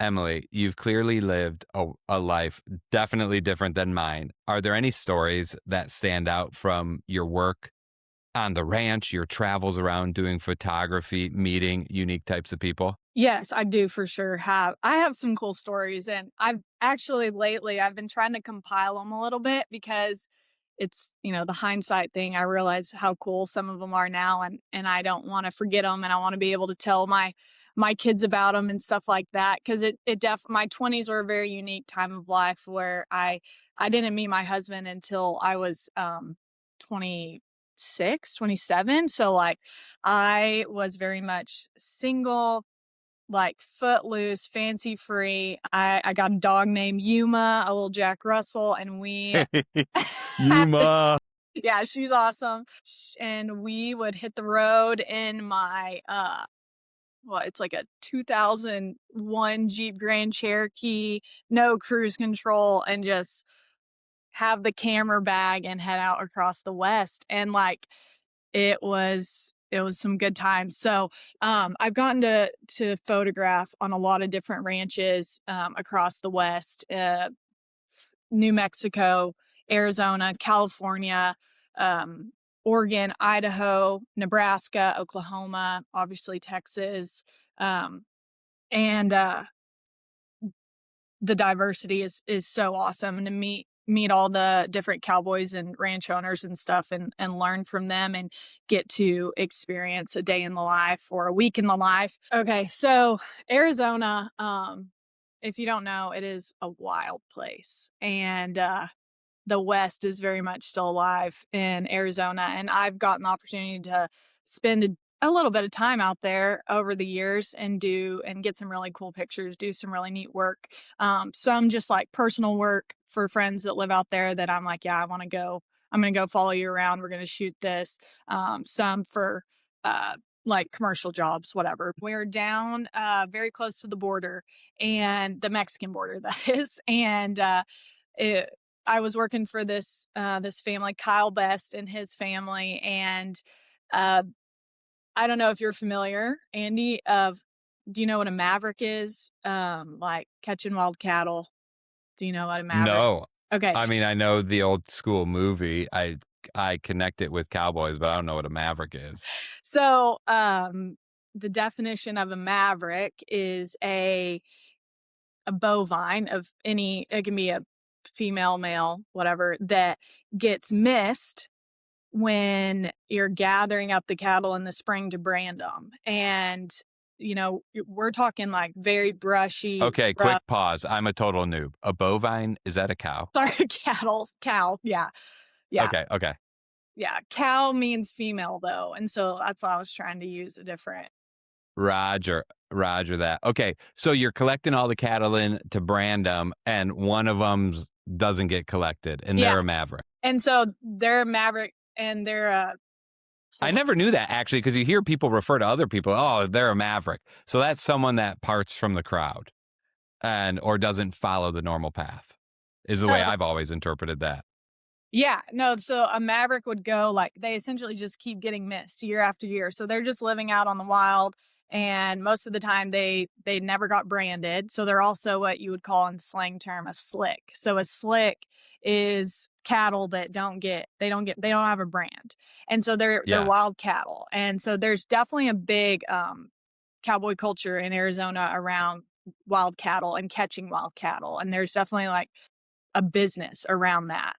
Emily, you've clearly lived a life definitely different than mine. Are there any stories that stand out from your work on the ranch, your travels around doing photography, meeting unique types of people? Yes, I do for sure have. I have some cool stories, and I've actually lately I've been trying to compile them a little bit because it's, the hindsight thing. I realize how cool some of them are now, and I don't wanna forget them, and I wanna be able to tell my kids about them and stuff like that. Because my 20s were a very unique time of life where I didn't meet my husband until I was, 26, 27. So, like, I was very much single, like footloose, fancy free. I got a dog named Yuma, a little Jack Russell, and we had this. Yuma. Yeah, she's awesome. And we would hit the road in my well, it's like a 2001 Jeep Grand Cherokee, no cruise control, and just have the camera bag and head out across the West. And like it was some good times. So, I've gotten to photograph on a lot of different ranches, across the West, New Mexico, Arizona, California, Oregon, Idaho, Nebraska, Oklahoma, obviously Texas, and, the diversity is so awesome, and to meet all the different cowboys and ranch owners and stuff, and learn from them and get to experience a day in the life or a week in the life. Okay, so Arizona, if you don't know, it is a wild place, and the West is very much still alive in Arizona, and I've gotten the opportunity to spend a little bit of time out there over the years and get some really cool pictures, do some really neat work. Some just like personal work for friends that live out there that I'm like, yeah, I want to go. I'm gonna go follow you around. We're gonna shoot this. Some for like commercial jobs, whatever. We're down very close to the border and the Mexican border, that is, and it, I was working for this family, Kyle Best and his family, and uh, I don't know if you're familiar, Andy, of do you know what a maverick is? Like catching wild cattle. Do you know what a maverick? No. Okay. I mean, I know the old school movie. I connect it with cowboys, but I don't know what a maverick is. So, the definition of a maverick is a bovine of any, it can be a female, male, whatever, that gets missed when you're gathering up the cattle in the spring to brand them. And, we're talking like very brushy, Okay, quick rough, pause. I'm a total noob. A bovine, is that a cow? sorry, cow. Yeah. Yeah. Okay, okay. Yeah. Cow means female though. And so that's why I was trying to use a different. Roger, roger that. Okay, so you're collecting all the cattle in to brand them, and one of them doesn't get collected, and Yeah. they're a maverick. And so they're a maverick and they're I never knew that actually, because you hear people refer to other people, oh, they're a maverick. So that's someone that parts from the crowd and or doesn't follow the normal path, is the way oh, I've always interpreted that. yeah, no, so a maverick would go like they essentially just keep getting missed year after year. So they're just living out on the wild, and most of the time they never got branded. So they're also what you would call in slang term a slick. So a slick is cattle that they don't have a brand. And so they're Yeah. wild cattle. And so there's definitely a big cowboy culture in Arizona around wild cattle and catching wild cattle. And there's definitely like a business around that.